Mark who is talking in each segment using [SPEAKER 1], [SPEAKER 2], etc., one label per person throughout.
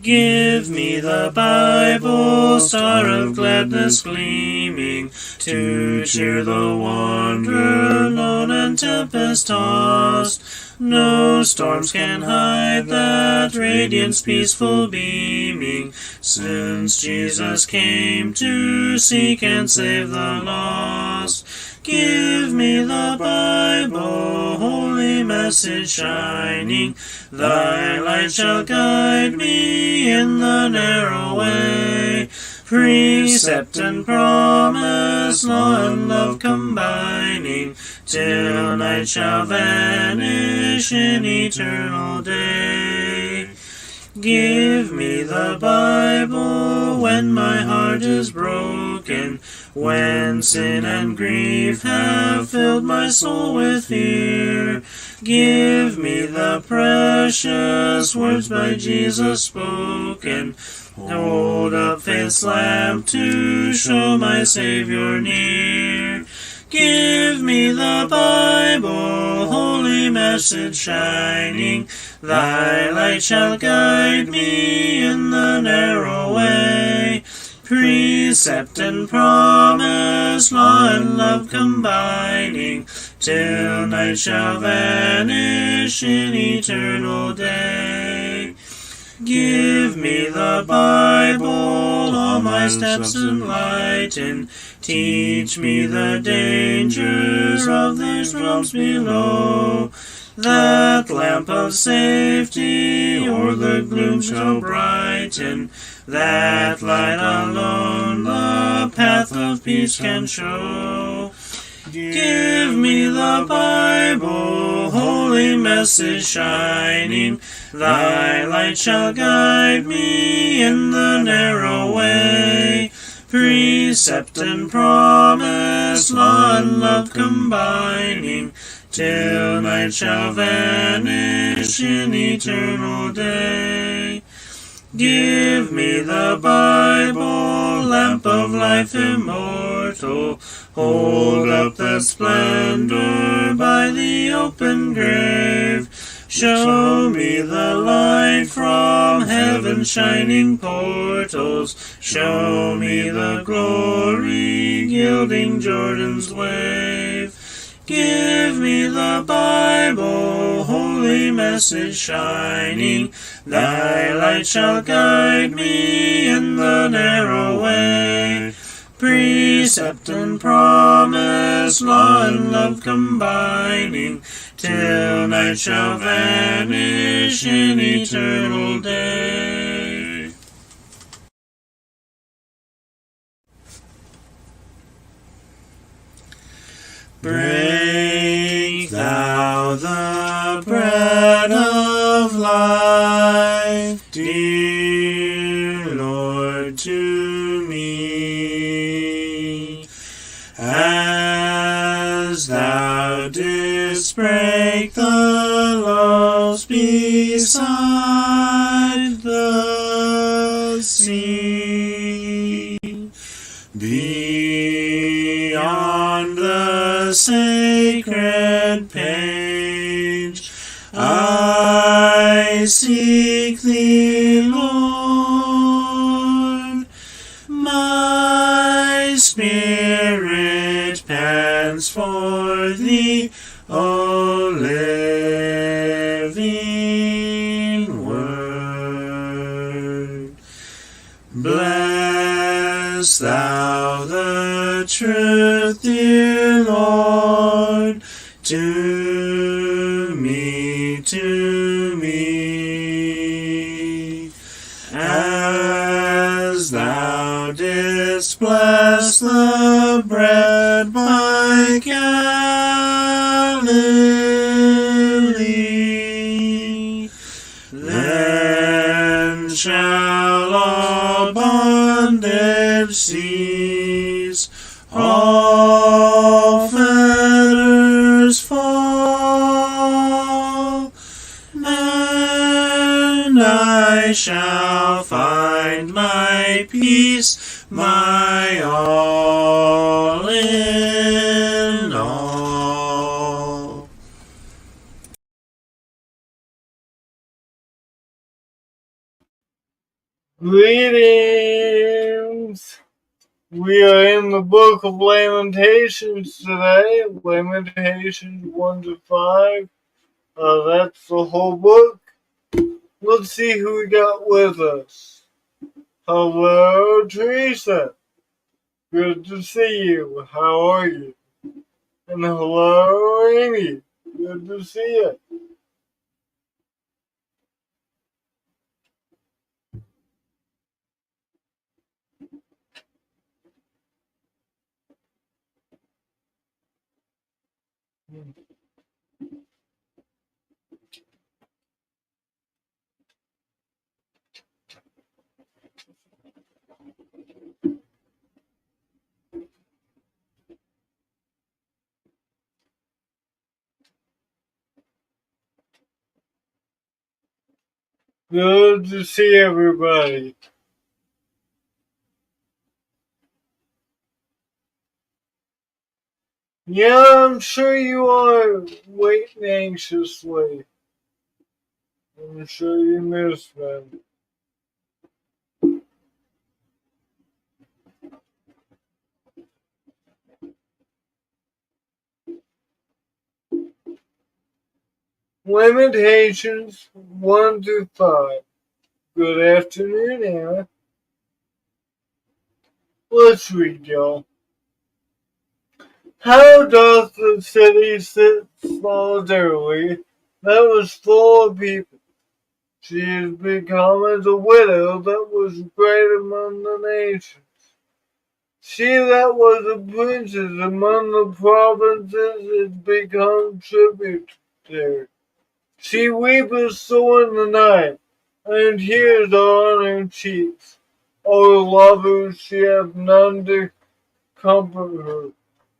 [SPEAKER 1] Give me the Bible, star of gladness gleaming, to cheer the wanderer lone and tempest-tossed. No storms can hide that radiance peaceful beaming, since Jesus came to seek and save the lost. Give me the Bible, holy message shining, thy light shall guide me in the narrow way. Precept and promise, law and love combining, till night shall vanish in eternal day. Give me the Bible when my heart is broken, when sin and grief have filled my soul with fear. Give me the precious words by Jesus spoken. Hold up faith's lamp to show my Savior near. Give me the Bible, holy message shining, thy light shall guide me in the narrow way. Precept and promise, law and love combining, till night shall vanish in eternal day. Give me the Bible, all my steps enlighten, teach me the dangers of these realms below. That lamp of safety o'er the gloom shall brighten, that light alone the path of peace can show. Give me the Bible, holy message shining, thy light shall guide me in the narrow way. Precept and promise, law and love combining, till night shall vanish in eternal day. Give me the Bible, lamp of life immortal, hold up the splendor by the open grave. Show me the light from heaven's shining portals, show me the glory gilding Jordan's wave. Give me the Bible, holy message shining, thy light shall guide me in the narrow way. Precept and promise, law and love combining, till night shall vanish in eternal day. Break thou the bread of life, dear Lord, to me, as thou didst break the loaves beside the sea. Beyond the sacred page, I seek thee, Lord. My spirit pants for thee, O living word. Bless thou the truth, dear Lord, to me, as thou didst bless the bread by Galilee. Then shall all bondage cease, all fetters fall, and I shall find my peace, my all in all.
[SPEAKER 2] Greetings! We are in the book of Lamentations today, Lamentations 1 to 5. That's the whole book. Let's see who we got with us. Hello, Teresa. Good to see you. How are you? And hello, Amy. Good to see you. Good to see everybody. Yeah, I'm sure you are waiting anxiously. I'm sure you missed them. Lamentations 1 to 5. Good afternoon, Anna. Let's read, y'all. How doth the city sit solitarily that was full of people? She is become as a widow that was great among the nations. She that was a princess among the provinces is become tributary. She weepeth sore in the night, and tears are on her cheeks. O lovers, she hath none to comfort her.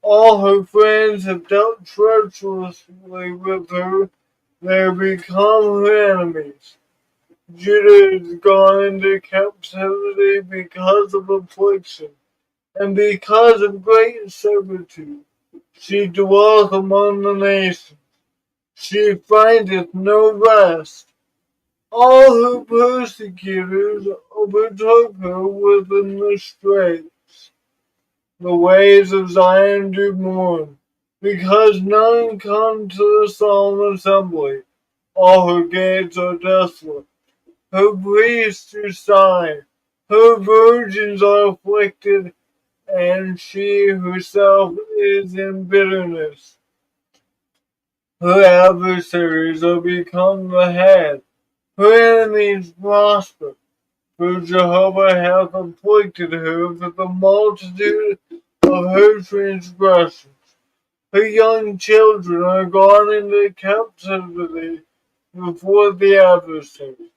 [SPEAKER 2] All her friends have dealt treacherously with her. They are become her enemies. Judah is gone into captivity because of affliction, and because of great servitude. She dwelleth among the nations. She findeth no rest. All her persecutors overtook her within the straits. The ways of Zion do mourn, because none come to the solemn assembly. All her gates are desolate. Her priests do sigh. Her virgins are afflicted, and she herself is in bitterness. Her adversaries are become the head. Her enemies prosper. For Jehovah hath afflicted her for the multitude of her transgressions. Her young children are gone into captivity before the adversary.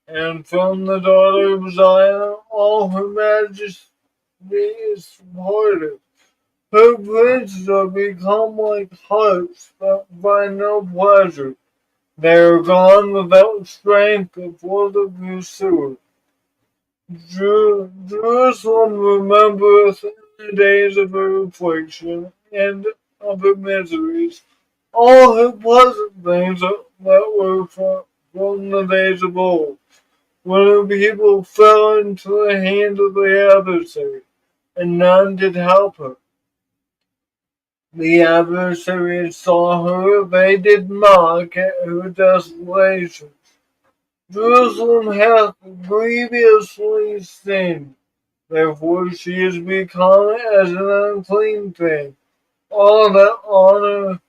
[SPEAKER 2] And from the daughter of Zion all her majesty is departed. Her princes are become like harps that find no pleasure. They are gone without strength before the pursuer. Jerusalem remembereth in the days of her affliction and of her miseries all her pleasant things that were from the days of old, when her people fell into the hand of the adversary, and none did help her. The adversaries saw her, they did mock at her desolation. Jerusalem hath grievously sinned, therefore she is become as an unclean thing. All that honor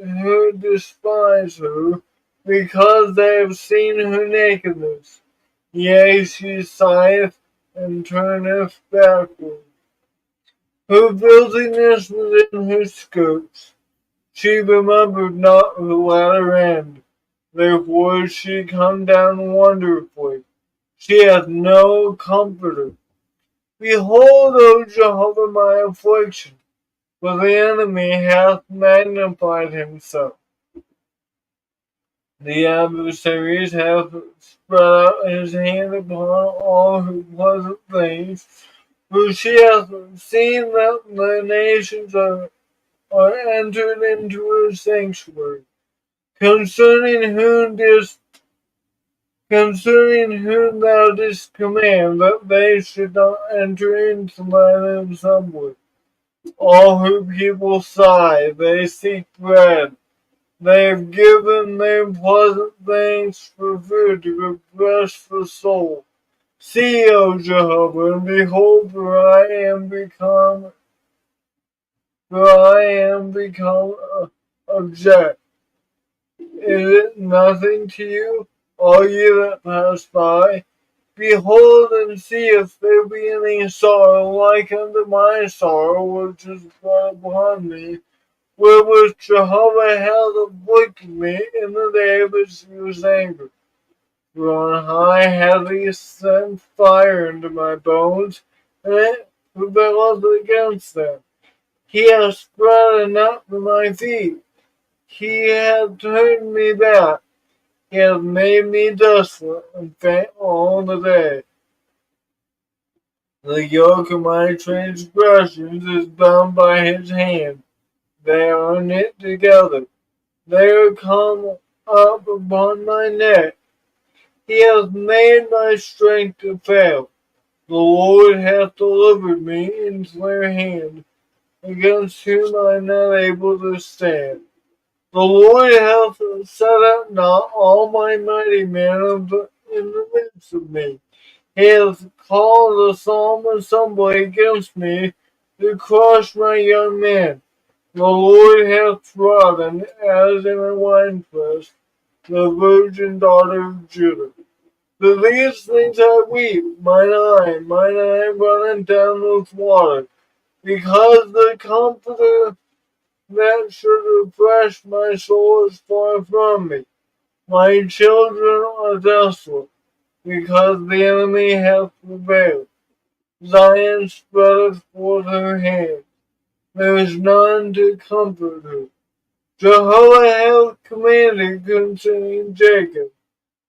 [SPEAKER 2] her despise her, because they have seen her nakedness. Yea, she sigheth and turneth backward. Her filthiness was in her skirts. She remembered not her latter end. Therefore is she come down wonderfully. She hath no comforter. Behold, O Jehovah, my affliction, for the enemy hath magnified himself. The adversaries hath spread out his hand upon all her pleasant things, for she hath seen that the nations are entered into her sanctuary, concerning concerning whom thou didst command that they should not enter into thine assembly. All who people sigh, they seek bread. They have given them pleasant things for food to refresh the soul. See, O Jehovah, and behold, for I am become abject. Is it nothing to you, all ye that pass by? Behold and see if there be any sorrow like unto my sorrow which is brought upon me, wherewith Jehovah hath afflicted me in the day of his fierce anger. For on high hath he sent fire into my bones, and it rebelleth against them. He hath spread a net for my feet. He hath turned me back. He hath made me desolate and faint all the day. The yoke of my transgressions is bound by his hand. They are knit together. They are come up upon my neck. He hath made my strength to fail. The Lord hath delivered me into their hand, against whom I am not able to stand. The Lord hath set at naught all my mighty men in the midst of me. He hath called a solemn assembly against me to crush my young men. The Lord hath trodden, as in a winepress, the virgin daughter of Judah. For these things I weep, mine eye runneth down with water, because the Comforter that should refresh my soul is far from me. My children are desolate, because the enemy hath prevailed. Zion spreadeth forth her hand. There is none to comfort her. Jehovah hath commanded concerning Jacob,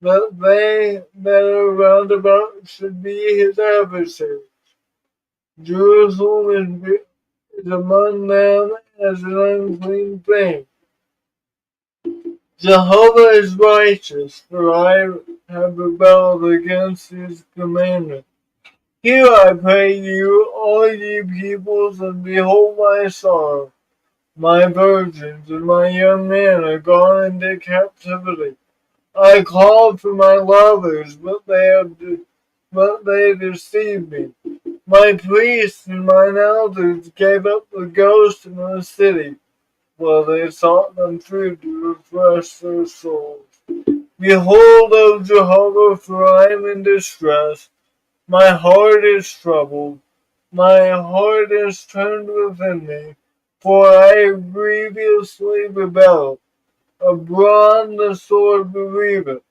[SPEAKER 2] that they that are round about should be his adversaries. Jerusalem is among them as an unclean thing. Jehovah is righteous, for I have rebelled against his commandment. Hear, I pray you, all ye peoples, and behold my sorrow. My virgins and my young men are gone into captivity. I called for my lovers, but they deceived me. My priests and mine elders gave up the ghost in the city, while they sought them food to refresh their souls. Behold, O Jehovah, for I am in distress. My heart is troubled. My heart is turned within me, for I have grievously rebelled. Abroad the sword bereaveth.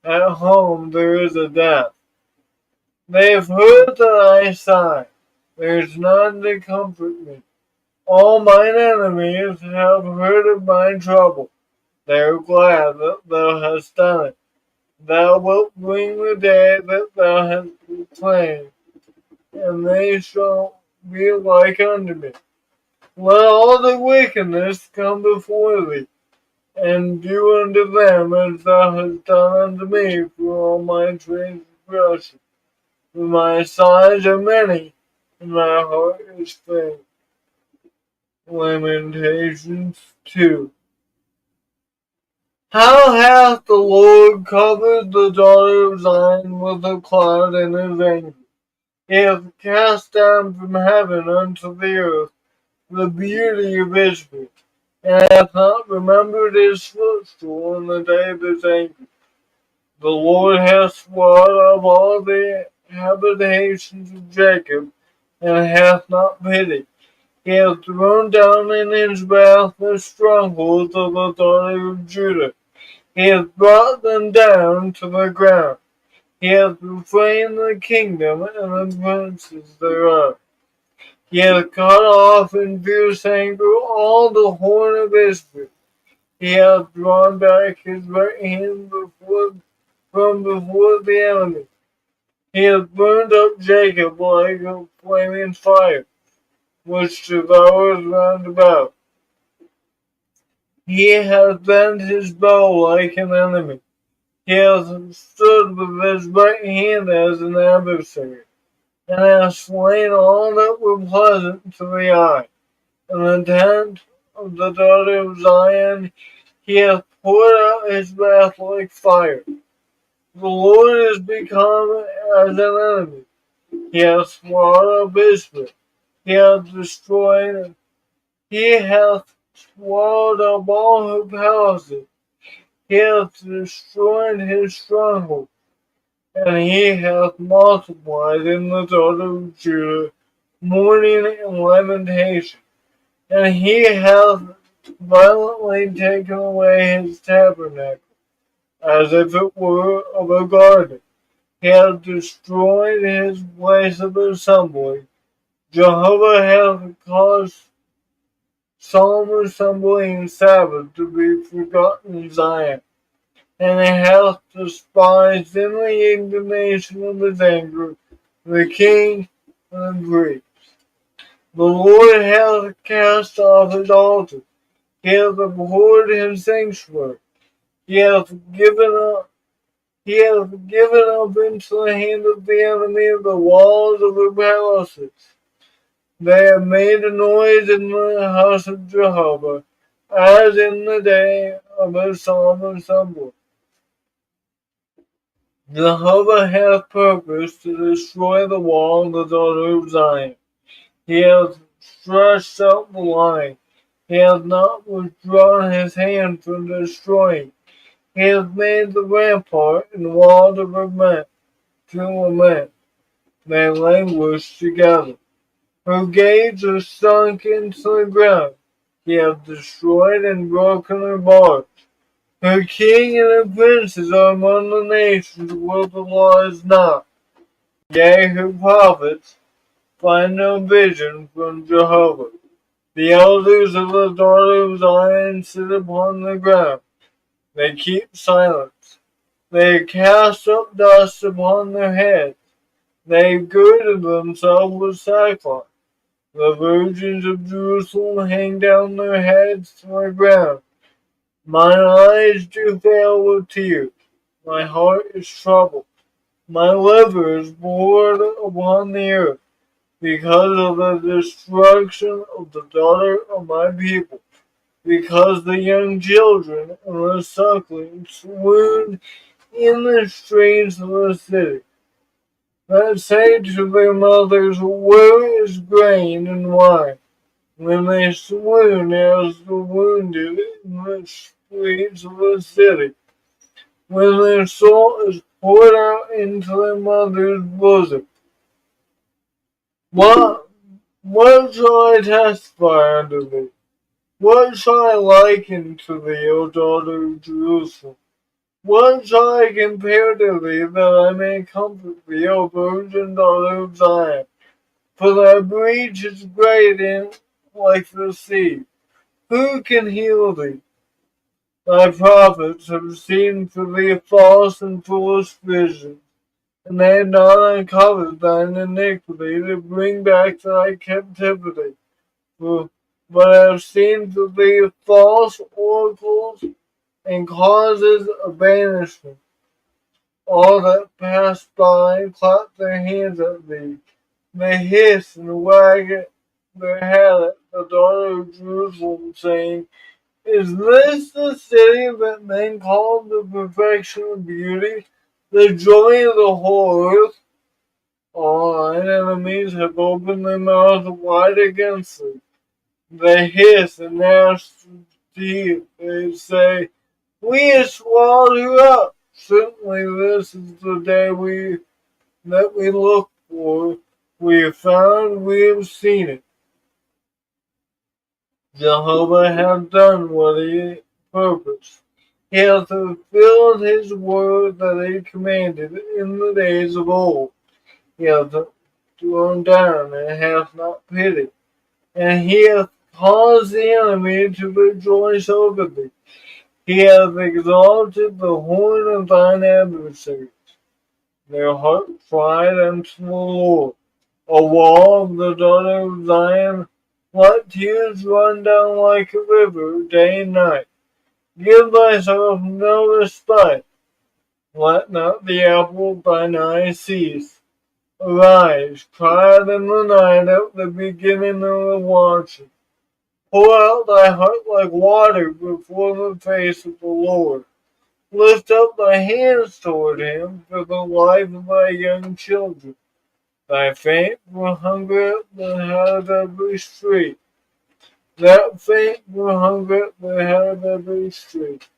[SPEAKER 2] At home there is a death. They have heard that I sigh. There is none to comfort me. All mine enemies have heard of my trouble. They are glad that thou hast done it. Thou wilt bring the day that thou hast proclaimed, and they shall be like unto me. Let all the wickedness come before thee, and do unto them as thou hast done unto me for all my transgressions. For my sighs are many, and my heart is faint. Lamentations 2. How hath the Lord covered the daughter of Zion with a cloud in his anger? He hath cast down from heaven unto the earth the beauty of Israel, and hath not remembered his footstool in the day of his anger. The Lord hath swallowed up all the habitations of Jacob, and hath not pity. He hath thrown down in his wrath the strongholds of the daughter of Judah. He hath brought them down to the ground. He hath profaned the kingdom and the princes thereof. He hath cut off in fierce anger all the horn of Israel. He hath drawn back his right hand from before the enemy. He hath burned up Jacob like a flaming fire, which devours round about. He hath bent his bow like an enemy. He hath stood with his right hand as an adversary, and hath slain all that were pleasant to the eye. In the tent of the daughter of Zion he hath poured out his wrath like fire. The Lord is become as an enemy. He hath swallowed up Israel. He hath destroyed, he hath swallowed up all her palaces. He hath destroyed his stronghold, and he hath multiplied in the daughter of Judah mourning and lamentation. And he hath violently taken away his tabernacle, as if it were of a garden. He hath destroyed his place of assembly. Jehovah hath caused solemn assembly and Sabbath to be forgotten in Zion, and he hath despised in the indignation of his anger the king and the priest. The Lord hath cast off his altar. He hath abhorred his sanctuary. He hath given up into the hand of the enemy the walls of the palaces. They have made a noise in the house of Jehovah, as in the day of his solemn assembly. Jehovah hath purposed to destroy the wall of the daughter of Zion. He hath stretched out the line. He hath not withdrawn his hand from destroying. He hath made the rampart and wall to lament. They languish together. Her gates are sunk into the ground. He hath destroyed and broken her bars. Her king and her princes are among the nations where the law is not. Yea, her prophets find no vision from Jehovah. The elders of the daughter of Zion sit upon the ground. They keep silence. They cast up dust upon their heads. They girded themselves with sackcloth. The virgins of Jerusalem hang down their heads to the ground. Mine eyes do fail with tears. My heart is troubled. My liver is bored upon the earth, because of the destruction of the daughter of my people, because the young children and the sucklings swoon in the streets of the city, that say to their mothers, where is grain and wine? When they swoon as the wounded in the streets of the city, when their soul is poured out into their mother's bosom. What shall I testify unto thee? What shall I liken to thee, O daughter of Jerusalem? What shall I compare to thee, that I may comfort thee, O virgin daughter of Zion? For thy breach is great and like the sea. Who can heal thee? Thy prophets have seen for thee false and foolish visions, and they have not uncovered thine iniquity to bring back thy captivity. But have seen for thee false oracles and causes of banishment. All that pass by clap their hands at thee. They hiss and wag their head at the daughter of Jerusalem, saying, is this the city that men call the perfection of beauty, the joy of the whole earth? All thine enemies have opened their mouths wide against thee. They hiss and gnash teeth. They say, we have swallowed her up. Certainly this is the day that we look for. We have found, we have seen it. Jehovah hath done what he purposed. He hath fulfilled his word that he commanded in the days of old. He hath thrown down and hath not pity. And he hath caused the enemy to rejoice over thee. He hath exalted the horn of thine adversaries. Their heart cried unto the Lord. A wall of the daughter of Zion, let tears run down like a river day and night. Give thyself no respite. Let not the apple of thine eye cease. Arise, cry out in the night at the beginning of the watches. Pour out thy heart like water before the face of the Lord. Lift up thy hands toward him for the life of thy young children. Thy faint will hunger at the head of every street. That faint will hunger at the head of every street.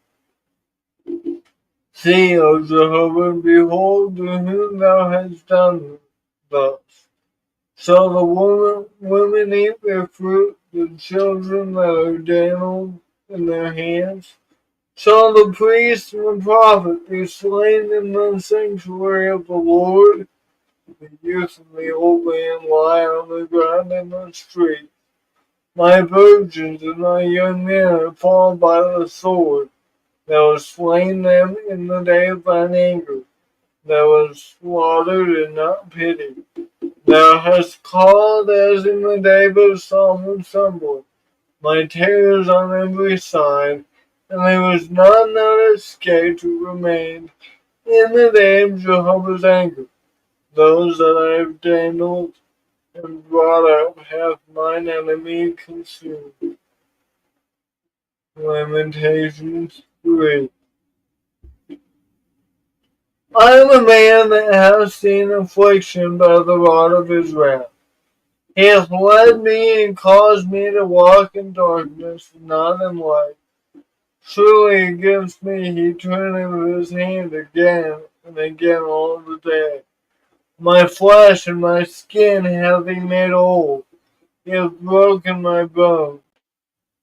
[SPEAKER 2] See, O Jehovah, and behold to whom thou hast done thus. Shall the women eat their fruit, the children that are dandled in their hands? Shall the priest and the prophet be slain in the sanctuary of the Lord? The youth and the old man lie on the ground in the street. My virgins and my young men are fallen by the sword. Thou hast slain them in the day of thine anger. Thou hast slaughtered and not pitied. Thou hast called as in the day of solemn assembly. My terrors on every side, and there was none that escaped who remained in the day of Jehovah's anger. Those that I have dandled and brought up hath mine enemy consumed. Lamentations 3. I am a man that hath seen affliction by the rod of his wrath. He hath led me and caused me to walk in darkness, and not in light. Surely against me he turneth his hand again and again all the day. My flesh and my skin hath he made old. He hath broken my bones.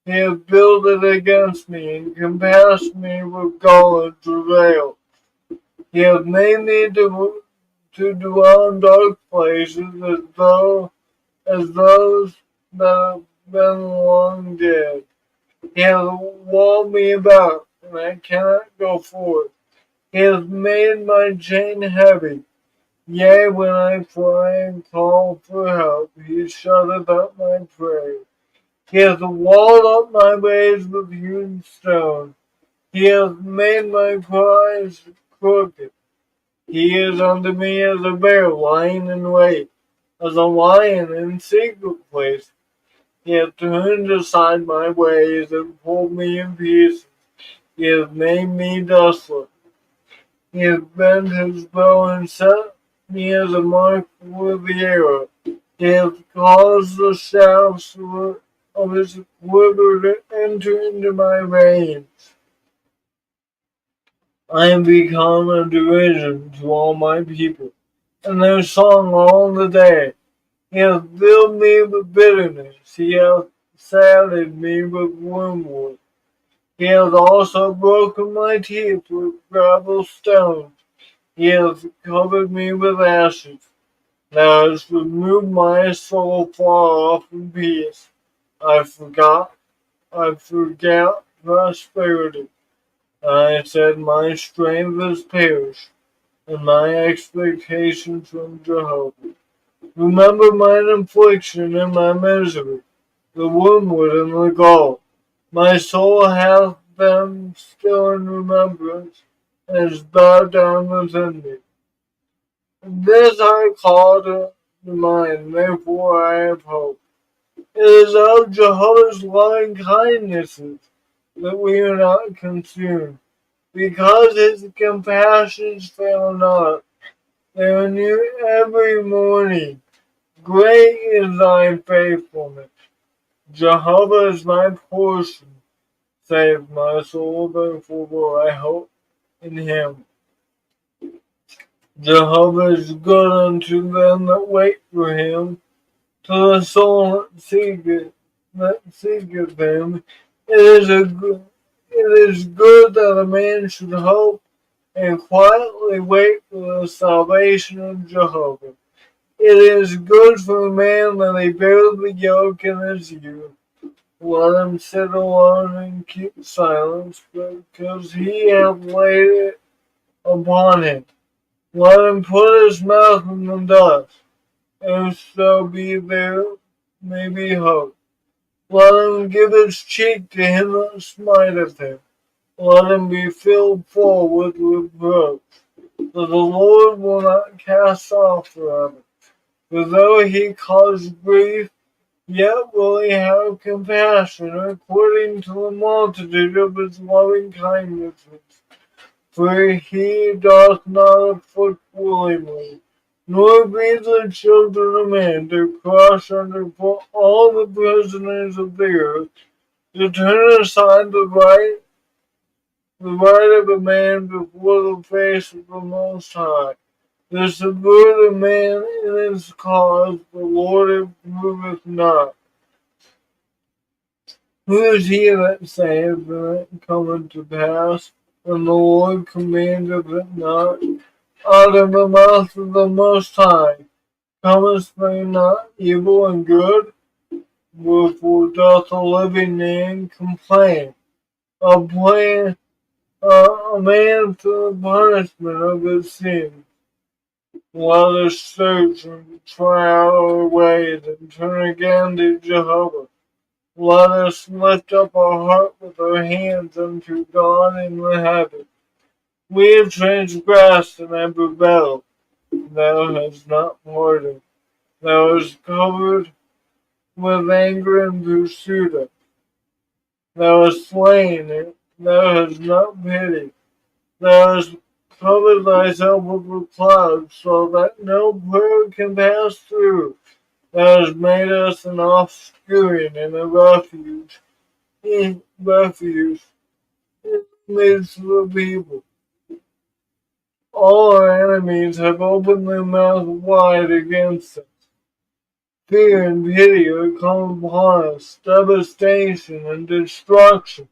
[SPEAKER 2] He hath builded against me, and compassed me with gall and travail. He hath made me to dwell in dark places, as those that have been long dead. He hath walled me about, and I cannot go forth. He hath made my chain heavy. Yea, when I cry and call for help, he shutteth up my prayer. He hath walled up my ways with hewn stone. He hath made my cries crooked. He is unto me as a bear lying in wait, as a lion in secret place. He hath turned aside my ways and pulled me in pieces. He hath made me desolate. He hath bent his bow and set me as a mark with the arrow. He hath caused the shafts of his quiver to enter into my reins. I am become a derision to all my people, and their song all the day. He hath filled me with bitterness. He hath sated me with wormwood. He hath also broken my teeth with gravel stones. He hath covered me with ashes. Thou hast removed my soul far off in peace. I forgot prosperity. I said, my strength is perished, and my expectations from Jehovah. Remember mine affliction and my misery, the wormwood and the gall. My soul hath them still in remembrance, and is bowed down within me. This I call to mind, therefore I have hope. It is of Jehovah's loving kindnesses that we are not consumed, because his compassions fail not. They are new every morning. Great is thy faithfulness. Jehovah is my portion. Save my soul, therefore will I hope in him. Jehovah is good unto them that wait for him, to the soul that seeketh him. It is good that a man should hope and quietly wait for the salvation of Jehovah. It is good for a man that he bear the yoke in his youth. Let him sit alone and keep silence, because he hath laid it upon him. Let him put his mouth in the dust, and so be there may be hope. Let him give his cheek to him that smiteth him. let him be filled full with reproach. For the Lord will not cast off forever. For though he cause grief, yet will he have compassion according to the multitude of his loving kindnesses. For he doth not afflict willingly, nor breed the children of men to crush underfoot all the prisoners of the earth, to turn aside the right of a man before the face of the Most High. To subvert a man in his cause, the Lord approveth not. Who is he that saith, and it cometh to pass, and the Lord commandeth it not? Out of the mouth of the Most High cometh there not evil and good? Wherefore doth a living man complain? A plan, a man for the punishment of his sin. Let us search and try out our ways and turn again to Jehovah. Let us lift up our heart with our hands unto God in the heavens. We have transgressed and have rebelled. Thou hast not pardoned. Thou hast covered with anger and pursued us. Thou hast slain it. Thou hast not pitied. Thou hast covered thyself with a cloud, so that no prayer can pass through. Thou hast made us an offscouring and a refuge in the midst of the people. All our enemies have opened their mouth wide against us. Fear and pity are come upon us, devastation and destruction.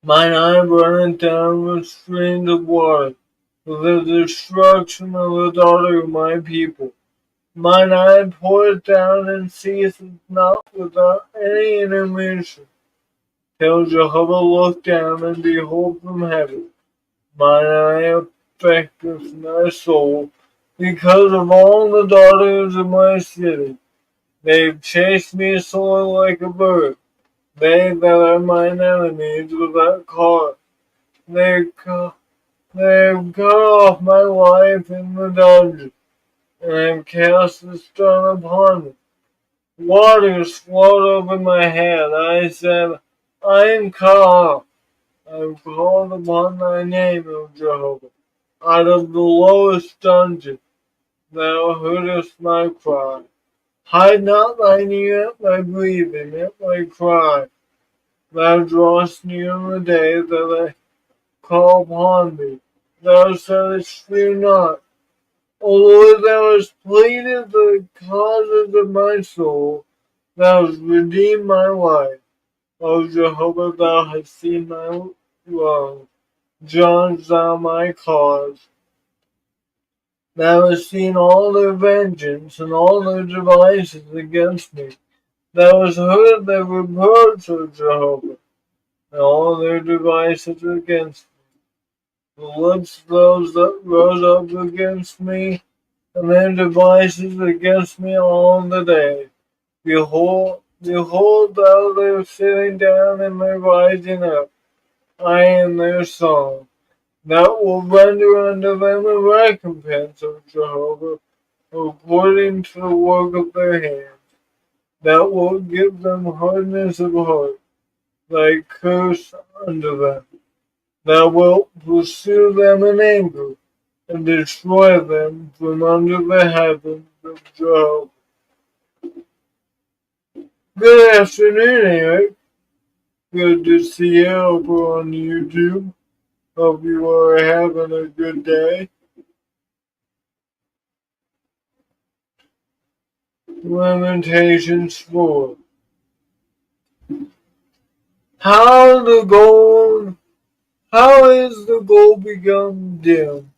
[SPEAKER 2] Mine eye burneth down with streams of water, for the destruction of the daughter of my people. Mine eye poureth down and ceaseth not without any intermission, till Jehovah look down and behold from heaven. Mine eye affecteth my soul, because of all the daughters of my city. They have chased me sore like a bird. They that are mine enemies without cause. They have cut off my life in the dungeon, and have cast a stone upon me. Waters flowed over my head. I said, I am cut off. I have called upon thy name, O Jehovah. Out of the lowest dungeon thou heardest my cry. Hide not thine ear at my breathing, at my cry. Thou drawest near in the day that I call upon thee. Thou saidst, fear not. O Lord, thou hast pleaded the causes of my soul. Thou hast redeemed my life. O Jehovah, thou hast seen my wrong. Judge thou my cause. Thou hast seen all their vengeance and all their devices against me. Thou hast heard their reproach, O Jehovah, and all their devices against me. The lips of those that rose up against me, and their devices against me all the day. Behold, thou their sitting down and their rising up. I am their song. Thou wilt render unto them a recompense, O Jehovah, according to the work of their hands. Thou wilt give them hardness of heart, thy curse unto them. Thou wilt pursue them in anger, and destroy them from under the heavens of Jehovah. Good afternoon, Eric. Good to see you over on YouTube. Hope you are having a good day. Lamentations 4. How is the gold become dim?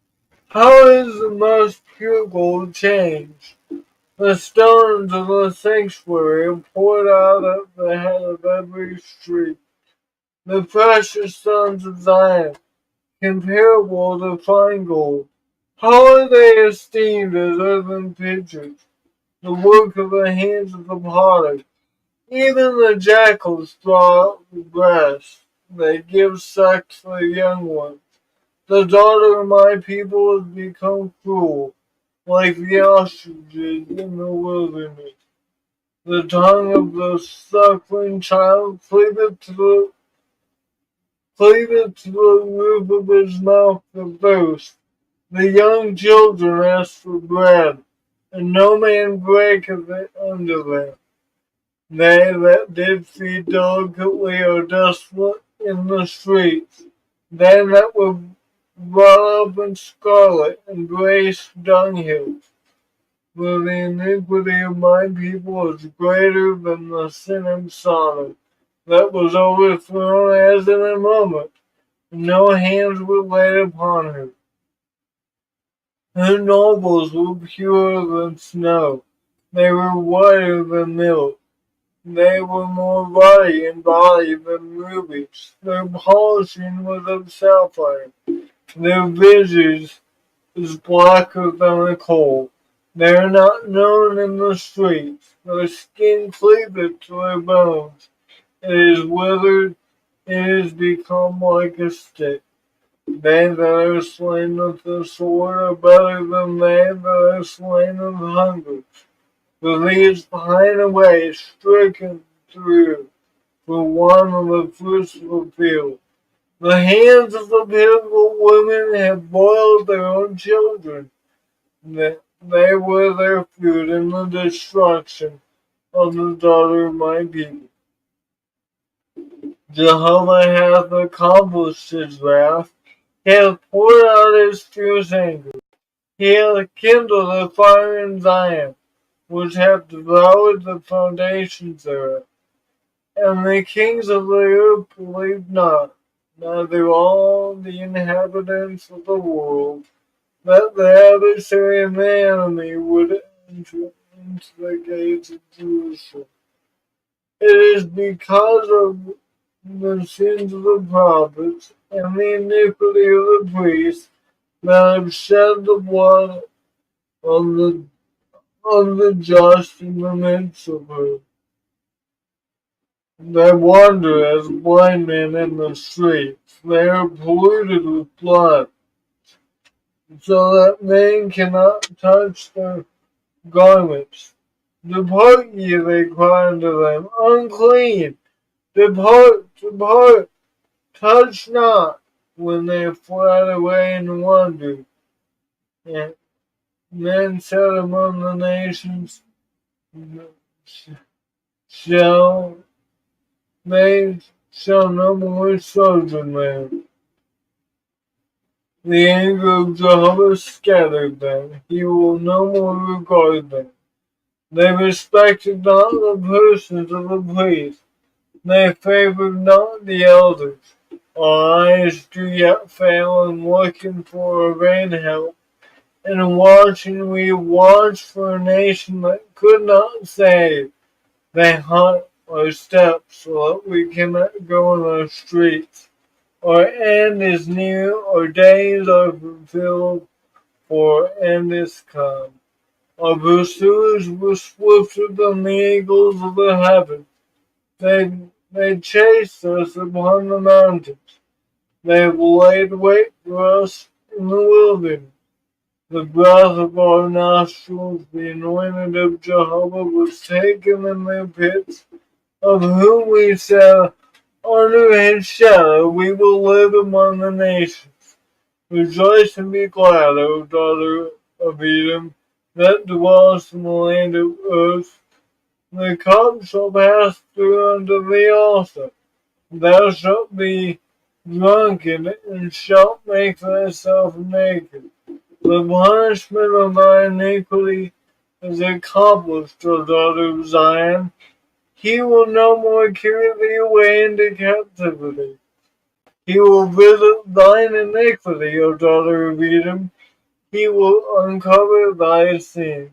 [SPEAKER 2] How is the most pure gold changed? The stones of the sanctuary are poured out at the head of every street. The precious sons of Zion, comparable to fine gold. How are they esteemed as earthen pitchers, the work of the hands of the potter? Even the jackals draw out the grass. they give sex to the young ones. The daughter of my people has become cruel, like the ostriches in the wilderness. The tongue of the suckling child cleaveth to the roof of his mouth for thirst. The young children ask for bread, and no man breaketh it unto them. They that did feed delicately are desolate in the streets. They that were brought up in scarlet embrace dunghills. For the iniquity of my people is greater than the sin of Sodom, that was overthrown as in a moment, and no hands were laid upon her. Her nobles were purer than snow, they were whiter than milk. They were more ruddy in body than rubies. Their polishing was of sapphire. Their visage is blacker than a coal. They are not known in the streets. Their skin cleaveth to their bones. It is withered. It is become like a stick. They that are slain with the sword are better than they that are slain of hunger. For these pine away, stricken through, for want of the fruits of the field. The hands of the pitiful women have boiled their own children. They were their food in the destruction of the daughter of my people. Jehovah hath accomplished his wrath. He hath poured out his fierce anger. He hath kindled a fire in Zion, which hath devoured the foundations thereof. And the kings of the earth believed not, neither all the inhabitants of the world, that the adversary and the enemy would enter into the gates of Jerusalem. It is because of the sins of the prophets and the iniquity of the priests that have shed the blood of the just in the midst of her. They wander as blind men in the streets. They are polluted with blood, so that men cannot touch their garments. Depart ye, they cry unto them, unclean. Depart, depart, touch not, when they fled away and wandered. And men said among the nations, shall they shall no more sojourn there. The anger of Jehovah scattered them. He will no more regard them. They respected not the persons of the priests. They favored not the elders. Our eyes do yet fail in looking for a vain help. And in watching we watch for a nation that could not save. They hunt our steps so that we cannot go in our streets. Our end is near, our days are fulfilled, for our end is come. Our pursuers were swifter than the eagles of the heaven. They chased us upon the mountains. They have laid wait for us in the wilderness. The breath of our nostrils, the anointed of Jehovah, was taken in their pits, of whom we said, under his shadow we will live among the nations. Rejoice and be glad, O daughter of Edom, that dwellest in the land of earth. The cup shall pass through unto thee also. Thou shalt be drunken, and shalt make thyself naked. The punishment of thy iniquity is accomplished, O daughter of Zion. He will no more carry thee away into captivity. He will visit thine iniquity, O daughter of Edom. He will uncover thy sins.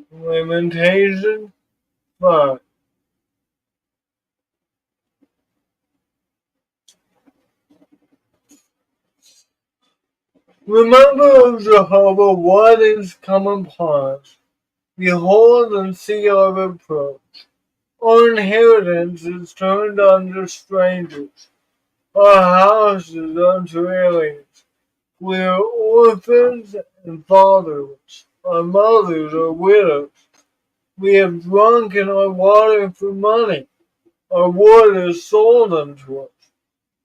[SPEAKER 2] Lamentations 5. Remember, O Jehovah, what is come upon us. Behold and see our reproach. Our inheritance is turned unto strangers, our houses unto aliens. We are orphans and fatherless. Our mothers are widows. We have drunken our water for money. Our wood is sold unto us.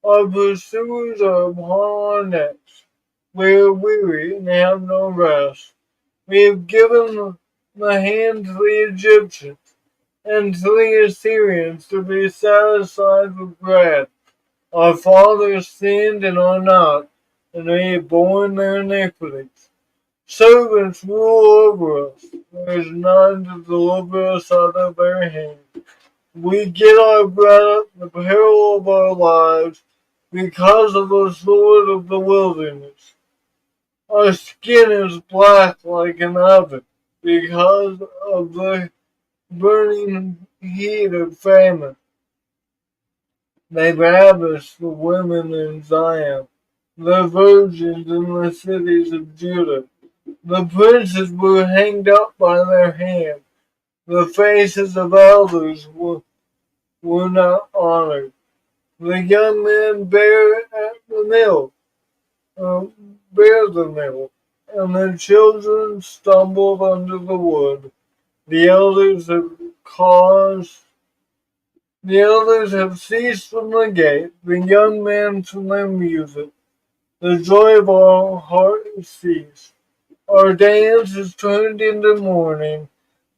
[SPEAKER 2] Our pursuers are upon our necks. We are weary and have no rest. We have given the hand to the Egyptians and to the Assyrians to be satisfied with bread. Our fathers sinned and are not, and they have borne their iniquities. Servants rule over us. There is none to deliver us out of their hand. We get our bread at the peril of our lives because of the sword of the wilderness. Our skin is black like an oven because of the burning heat of famine. They ravish the women in Zion, the virgins in the cities of Judah. The princes were hanged up by their hand. The faces of elders were not honored. The young men uh, bear the mill, and the children stumbled under the wood. The elders have caused The elders have ceased from the gate, the young men from their music. The joy of our heart is ceased. Our dance is turned into mourning.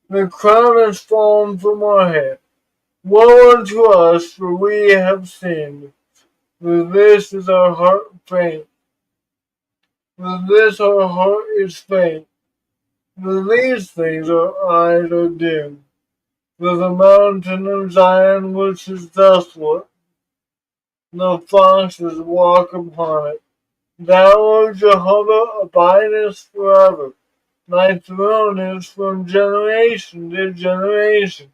[SPEAKER 2] The crown has fallen from our head. Woe unto us, for we have sinned. With this is our heart faint. With this our heart is faint. With these things our eyes are dim. With the mountain of Zion which is desolate, the foxes walk upon it. Thou, O Jehovah, abidest forever. Thy throne is from generation to generation.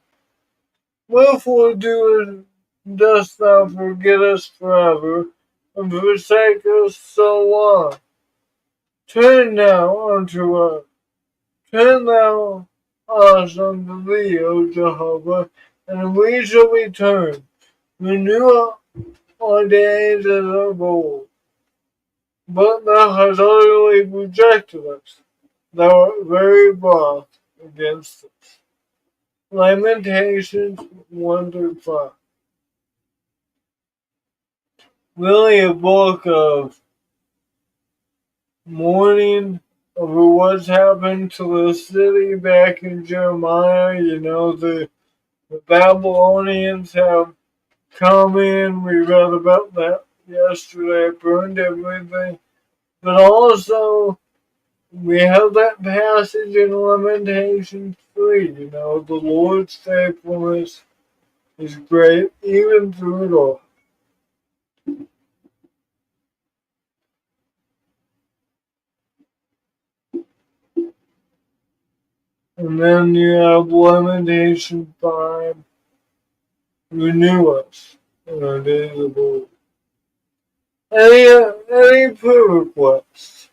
[SPEAKER 2] Wherefore dost thou forget us forever, and forsake us so long? Turn now unto us. Turn thou us unto thee, O Jehovah, and we shall return. Renew our days as of old. But thou hast utterly rejected us. Thou art very wroth against us. Lamentations 1-5. Really a book of mourning over what's happened to the city back in Jeremiah. The Babylonians have come in. We read about that yesterday, burned everything. But also, we have that passage in Lamentations 3. The Lord's faithfulness is great, even through it all. And then you have Lamentations 5, renew us in our days of old. Any prayer requests?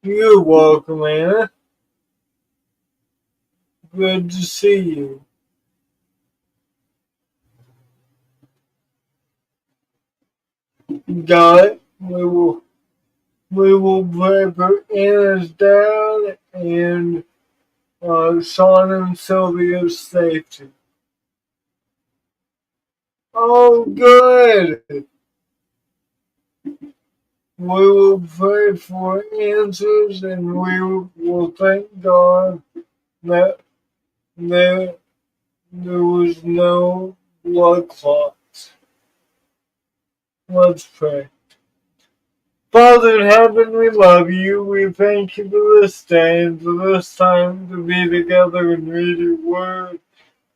[SPEAKER 2] You're welcome, Anna. Good to see you. Got it. We will pray for Anna's dad and Sean and Sylvia's safety. Oh, good. We will pray for answers, and we will thank God that there was no blood clots. Let's pray. Father in heaven, we love you. We thank you for this day and for this time to be together and read your word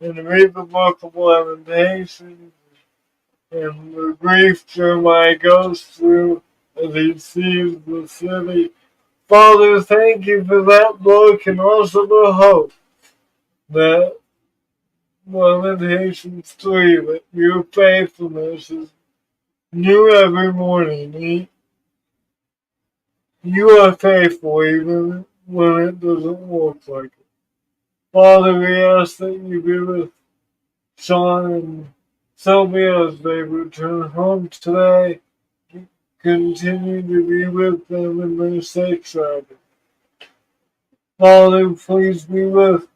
[SPEAKER 2] and read the book of Lamentations and the grief Jeremiah goes through as he sees the city. Father, thank you for that book and also the hope that Lamentations 3, that your faithfulness is new every morning. You are faithful even when it doesn't look like it. Father, we ask that you be with Sean and Sylvia as they return home today. Continue to be with them in their safe travel. Father, please be with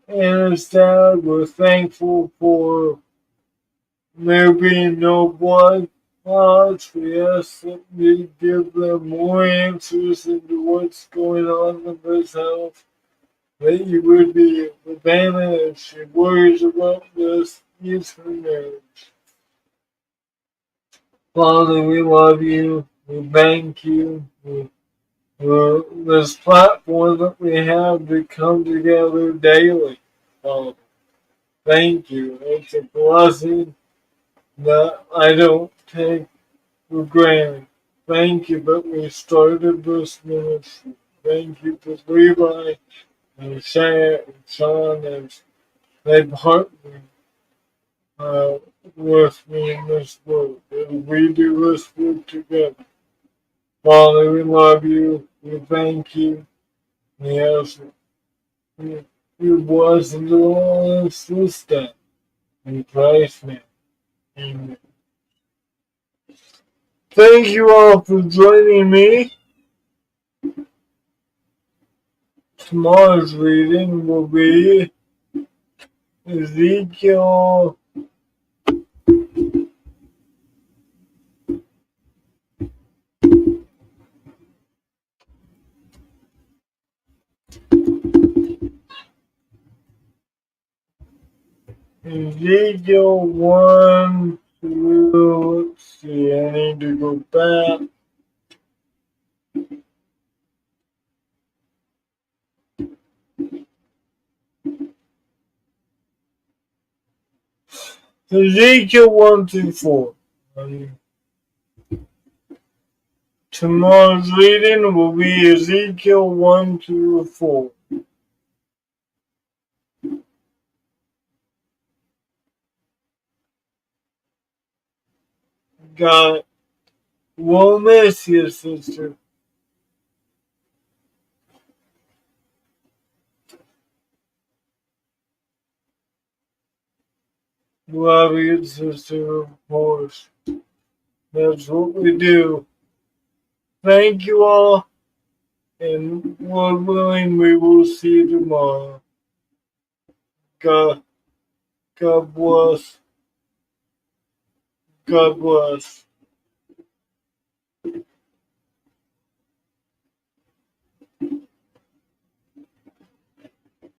[SPEAKER 2] Anna's dad. We're thankful for there being no blood clots. We ask that you give them more answers into what's going on in this house. That you would be with Anna if she worries about this. Use her marriage. Father, we love you. We thank you for this platform that we have to come together daily. Father, thank you. It's a blessing that I don't take for granted. Thank you that we started this ministry. Thank you for Levi and Sean as they partner uh, with me in this work. And we do this work together. Father, we love you. We thank you. We ask your blessings on us this day. In Christ's name. Amen. Thank you all for joining me. Tomorrow's reading will be Ezekiel Ezekiel 1 through, let's see, I need to go back. Ezekiel 1 through 4. Tomorrow's reading will be Ezekiel 1 through 4. God, we'll miss you, sister. Love you, sister, of course. That's what we do. Thank you all, and Lord willing, we will see you tomorrow. God, God bless. God bless.